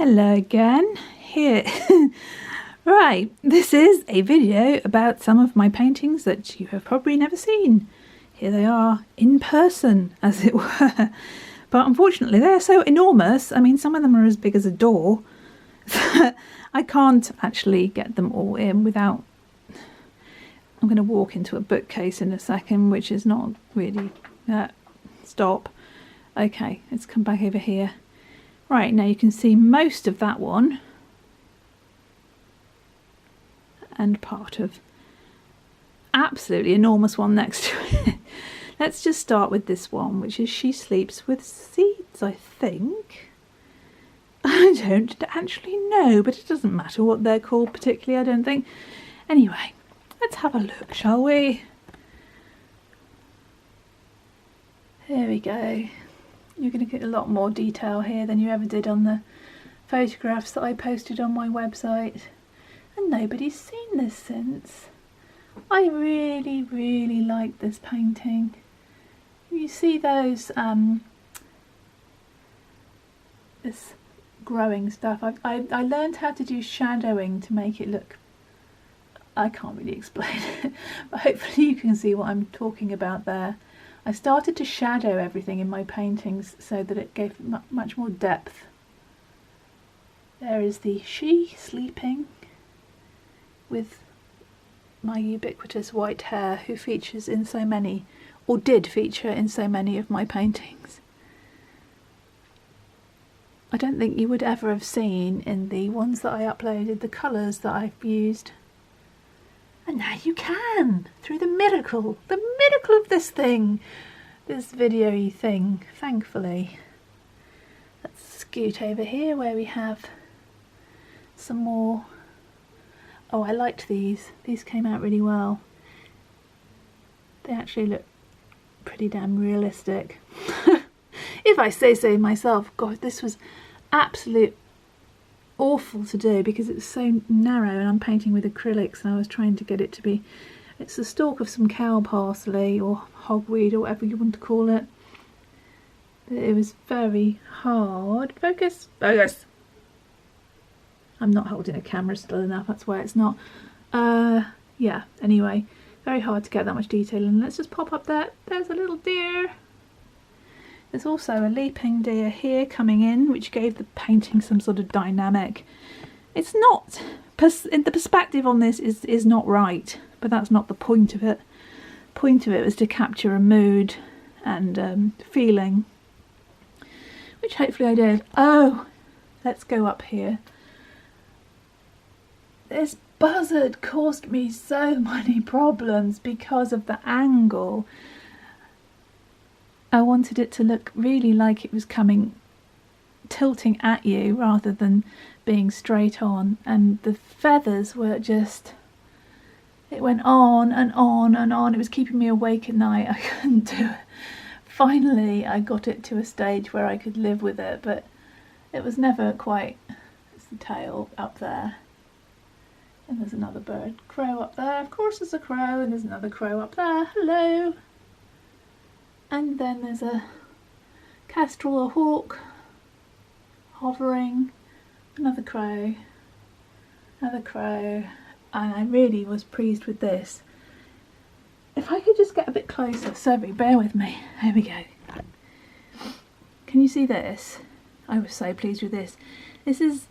Hello again, here. Right, this is a video about some of my paintings that you have probably never seen. Here they are in person, as it were. But unfortunately they are so enormous, I mean some of them are as big as a door, that I can't actually get them all in without... I'm going to walk into a bookcase in a second, which is not really... stop. Okay, let's come back over here. Right, now you can see most of that one and part of absolutely enormous one next to it. Let's just start with this one, which is She Sleeps with Seeds, I think. I don't actually know, but it doesn't matter what they're called particularly, I don't think. Anyway, let's have a look, shall we? There we go. You're going to get a lot more detail here than you ever did on the photographs that I posted on my website. And nobody's seen this since. I really like this painting. You see those, this growing stuff. I learned how to do shadowing to make it look... I can't really explain it, but hopefully you can see what I'm talking about there. I started to shadow everything in my paintings so that it gave much more depth. There is the she sleeping with my ubiquitous white hair, who features in so many, or did feature in so many of my paintings. I don't think you would ever have seen in the ones that I uploaded the colours that I've used. And now you can, through the miracle of this thing, this video-y thing, thankfully. Let's scoot over here where we have some more. Oh, I liked these. These came out really well. They actually look pretty damn realistic. If I say so myself. God, this was absolute awful to do because it's so narrow and I'm painting with acrylics and I was trying to get it to be... It's the stalk of some cow parsley or hogweed or whatever you want to call it. But it was very hard. Focus! Focus! I'm not holding a camera still enough, that's why it's not. Yeah, anyway. Very hard to get that much detail in. Let's just pop up there. There's a little deer. There's also a leaping deer here coming in, which gave the painting some sort of dynamic. It's not... the perspective on this is not right, but that's not the point of it. The point of it was to capture a mood and feeling, which hopefully I did. Oh, let's go up here. This Buzzard caused me so many problems because of the angle. I wanted it to look really like it was tilting at you rather than being straight on, and the feathers were just... It went on and on and on. It was keeping me awake at night. I couldn't do it. Finally, I got it to a stage where I could live with it, but it was never quite... It's the tail up there. And there's another bird. Crow up there. Of course there's a crow, and there's another crow up there. Hello! And then there's a kestrel or hawk hovering. Another crow. Another crow. And I really was pleased with this. If I could just get a bit closer, sorry, bear with me. Here we go. Can you see this? I was so pleased with this. This is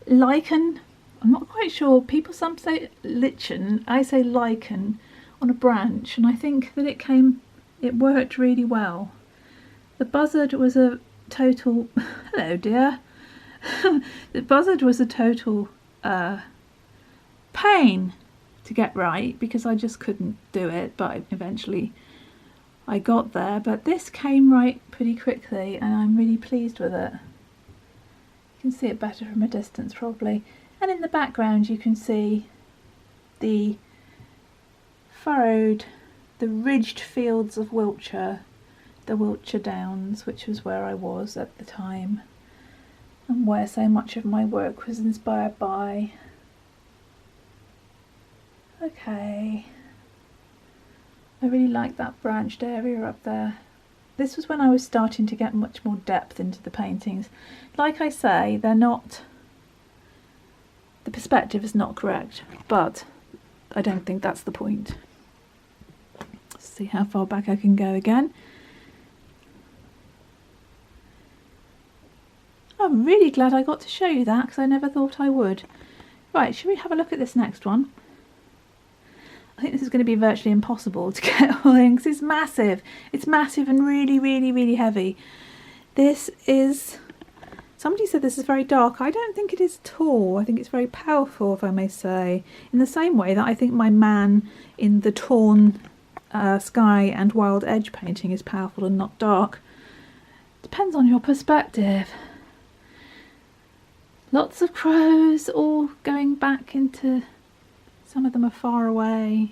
lichen. I'm not quite sure. Some say lichen. I say lichen on a branch, and I think that it worked really well. The Buzzard was a total... Hello, dear. The Buzzard was a total... pain to get right because I just couldn't do it, but eventually I got there. But this came right pretty quickly and I'm really pleased with it. You can see it better from a distance probably, and in the background you can see the ridged fields of Wiltshire, the Wiltshire Downs, which was where I was at the time and where so much of my work was inspired by. Okay, I really like that branched area up there. This was when I was starting to get much more depth into the paintings. Like I say, they're not The perspective is not correct, but I don't think that's the point. Let's see how far back I can go again. I'm really glad I got to show you that, because I never thought I would. Right, should we have a look at this next one? I think this is going to be virtually impossible to get all in, because it's massive. It's massive and really, really, really heavy. This is... Somebody said this is very dark. I don't think it is at all. I think it's very powerful, if I may say. In the same way that I think my man in the Torn Sky and Wild Edge painting is powerful and not dark. Depends on your perspective. Lots of crows, all going back into... Some of them are far away.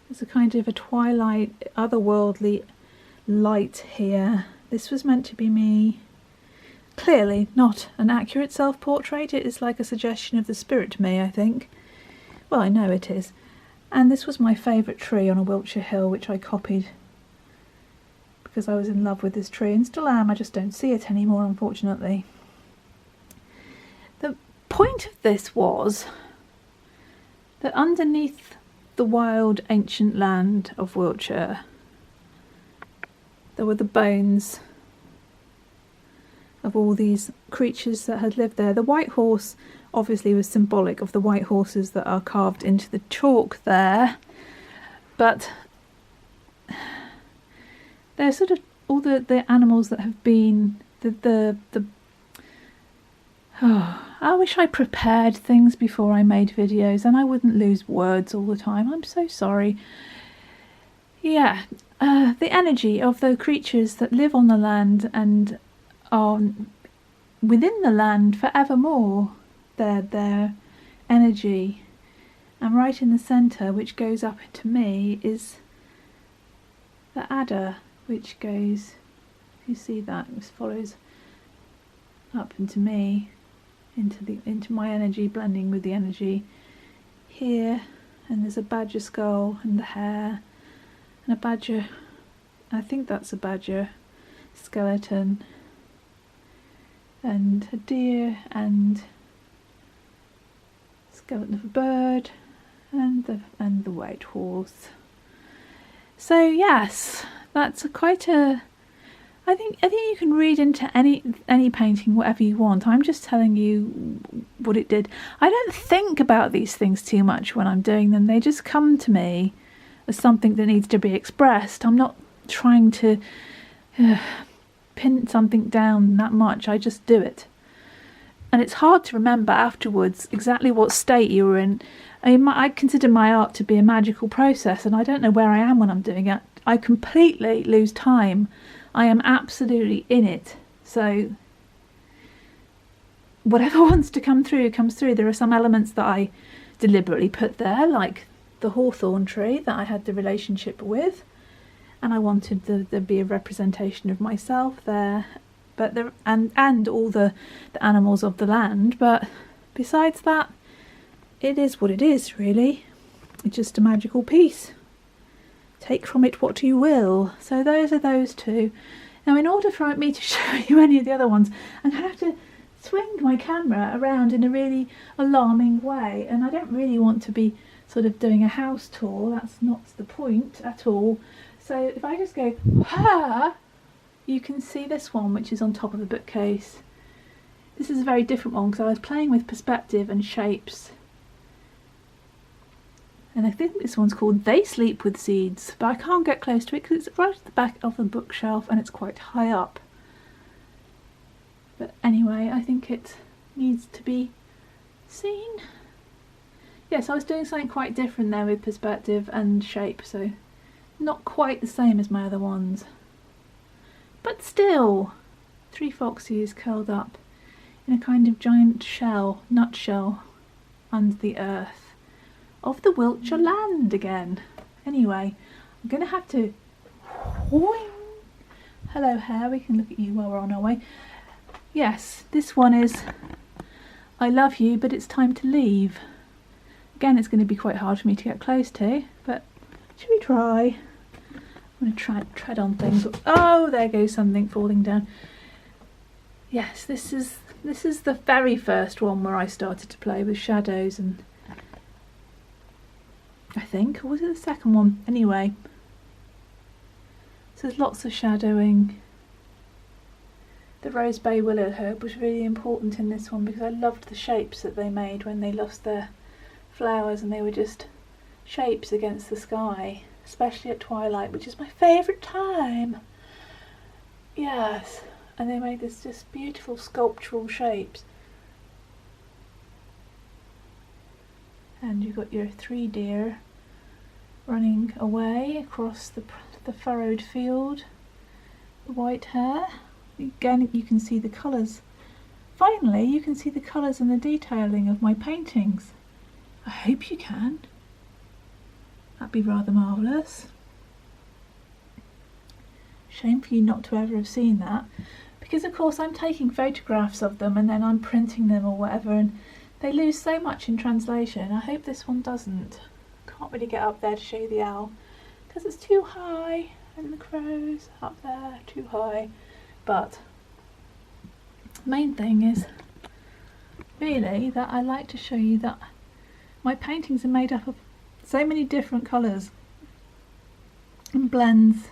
There's a kind of a twilight, otherworldly light here. This was meant to be me. Clearly not an accurate self-portrait. It is like a suggestion of the spirit to me, I think. Well, I know it is. And this was my favourite tree on a Wiltshire hill, which I copied because I was in love with this tree, and still am. I just don't see it anymore, unfortunately. The point of this was that underneath the wild ancient land of Wiltshire there were the bones of all these creatures that had lived there. The white horse obviously was symbolic of the white horses that are carved into the chalk there, but they're sort of all the animals that have been I wish I prepared things before I made videos, and I wouldn't lose words all the time. I'm so sorry. Yeah, the energy of the creatures that live on the land and are within the land forevermore. Their energy. And right in the centre, which goes up into me, is the adder, which goes, you see that, it follows up into me. Into my energy, blending with the energy here, and there's a badger skull and the hair and a badger, I think that's a badger skeleton, and a deer and skeleton of a bird and the white horse. So yes, that's quite a... I think you can read into any painting whatever you want. I'm just telling you what it did. I don't think about these things too much when I'm doing them. They just come to me as something that needs to be expressed. I'm not trying to pin something down that much. I just do it. And it's hard to remember afterwards exactly what state you were in. I consider my art to be a magical process, and I don't know where I am when I'm doing it. I completely lose time. I am absolutely in it. So whatever wants to come through comes through. There are some elements that I deliberately put there, like the hawthorn tree that I had the relationship with, and I wanted there to be a representation of myself there, but and all the animals of the land. But besides that, it is what it is, really. It's just a magical piece. Take from it what you will. So those are those two. Now, in order for me to show you any of the other ones, I'm going to have to swing my camera around in a really alarming way, and I don't really want to be sort of doing a house tour. That's not the point at all. So if I just go, ha, you can see this one, which is on top of the bookcase. This is a very different one because I was playing with perspective and shapes. And I think this one's called They Sleep With Seeds, but I can't get close to it because it's right at the back of the bookshelf and it's quite high up. But anyway, I think it needs to be seen. Yes, I was doing something quite different there with perspective and shape, so not quite the same as my other ones. But still, 3 foxes curled up in a kind of giant shell, nutshell, under the earth of the Wiltshire land again. Anyway, I'm going to have to... Hello Hare, we can look at you while we're on our way. Yes, this one is I love you, but it's time to leave. Again, it's going to be quite hard for me to get close to, but should we try? I'm going to try and tread on things. Oh, there goes something falling down. Yes, this is the very first one where I started to play with shadows, and I think, or was it the second one? Anyway, so there's lots of shadowing. The rose bay willow herb was really important in this one because I loved the shapes that they made when they lost their flowers, and they were just shapes against the sky, especially at twilight, which is my favourite time. Yes, and they made this just beautiful sculptural shapes. And you've got your 3 deer running away across the furrowed field. The white hare. Again, you can see the colours. Finally, you can see the colours and the detailing of my paintings. I hope you can. That'd be rather marvellous. Shame for you not to ever have seen that, because of course I'm taking photographs of them and then I'm printing them or whatever, and they lose so much in translation. I hope this one doesn't. Can't really get up there to show you the owl because it's too high, and the crows up there too high. But the main thing is really that I like to show you that my paintings are made up of so many different colours and blends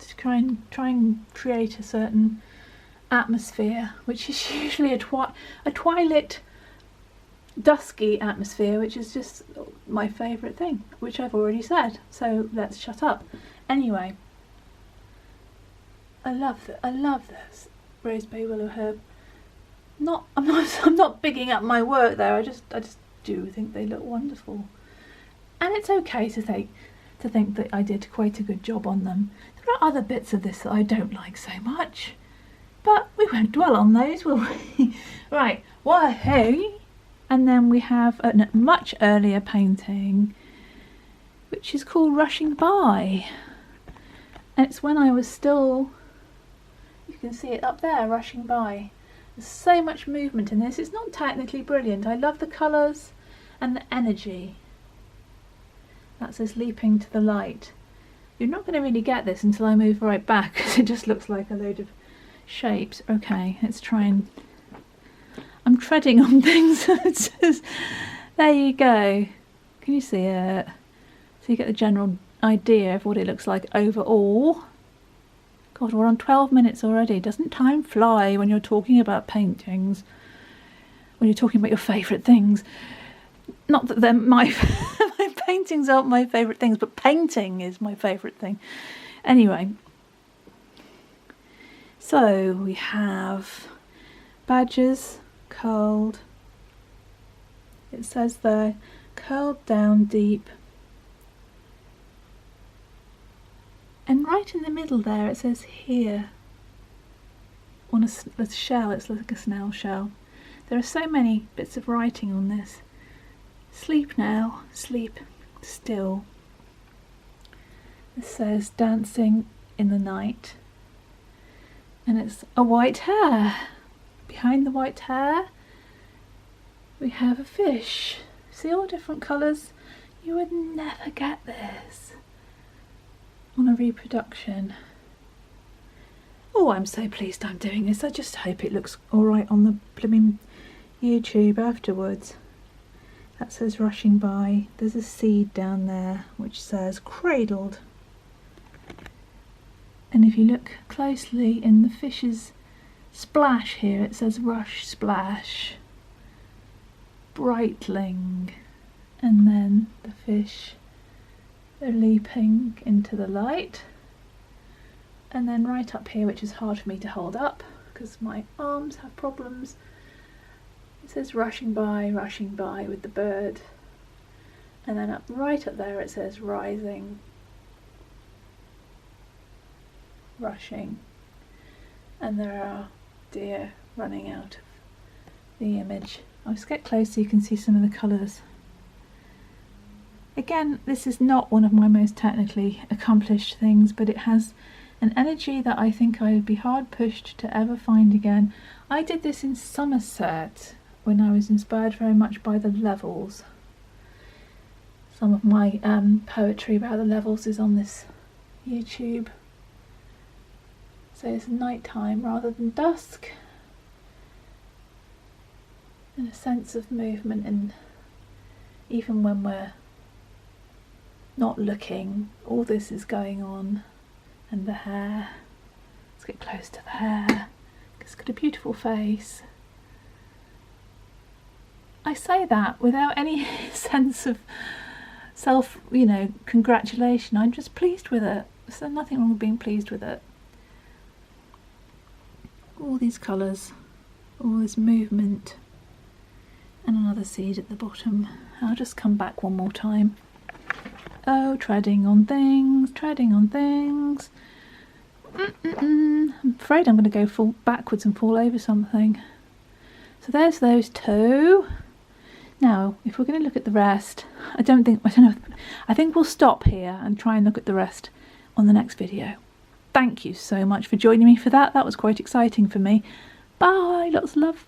to try and create a certain atmosphere, which is usually a twilit, dusky atmosphere, which is just my favourite thing, which I've already said, so let's shut up. Anyway, I love this rose bay willow herb. I'm not bigging up my work there. I just do think they look wonderful, and it's okay to think that I did quite a good job on them. There are other bits of this that I don't like so much, but we won't dwell on those, will we? Right, wahoo! And then we have a much earlier painting, which is called Rushing By, and it's when I was still, you can see it up there, rushing by. There's so much movement in this. It's not technically brilliant. I love the colours and the energy. That says leaping to the light. You're not going to really get this until I move right back, because it just looks like a load of shapes. Okay, let's try and... I'm treading on things. There you go. Can you see it? So you get the general idea of what it looks like overall. God, we're on 12 minutes already. Doesn't time fly when you're talking about paintings? When you're talking about your favourite things? Not that they're my paintings aren't my favourite things, but painting is my favourite thing. Anyway, so we have badgers curled. It says there, curled down deep. And right in the middle there it says here, on a shell, it's like a snail shell. There are so many bits of writing on this. Sleep now, sleep still. It says dancing in the night. And it's a white hare. Behind the white hare we have a fish. See all different colours? You would never get this on a reproduction. Oh, I'm so pleased I'm doing this. I just hope it looks alright on the blooming YouTube afterwards. That says rushing by. There's a seed down there which says cradled. And if you look closely in the fish's splash here, it says rush splash. Brightling. And then the fish, they're leaping into the light. And then right up here, which is hard for me to hold up because my arms have problems, it says rushing by with the bird. And then right up there it says rising, rushing. And there are deer running out of the image. I'll just get close so you can see some of the colours. Again, this is not one of my most technically accomplished things, but it has an energy that I think I would be hard pushed to ever find again. I did this in Somerset when I was inspired very much by the levels. Some of my poetry about the levels is on this YouTube. So it's night time rather than dusk. And a sense of movement, and even when we're not looking, all this is going on. And the hair, let's get close to the hair. It's got a beautiful face. I say that without any sense of self, congratulation. I'm just pleased with it. There's nothing wrong with being pleased with it. All these colours, all this movement, and another seed at the bottom. I'll just come back one more time. Oh, treading on things, treading on things. I'm afraid I'm going to go fall backwards and fall over something. So there's those two. Now, if we're going to look at the rest, I think we'll stop here and try and look at the rest on the next video. Thank you so much for joining me for that. That was quite exciting for me. Bye, lots of love.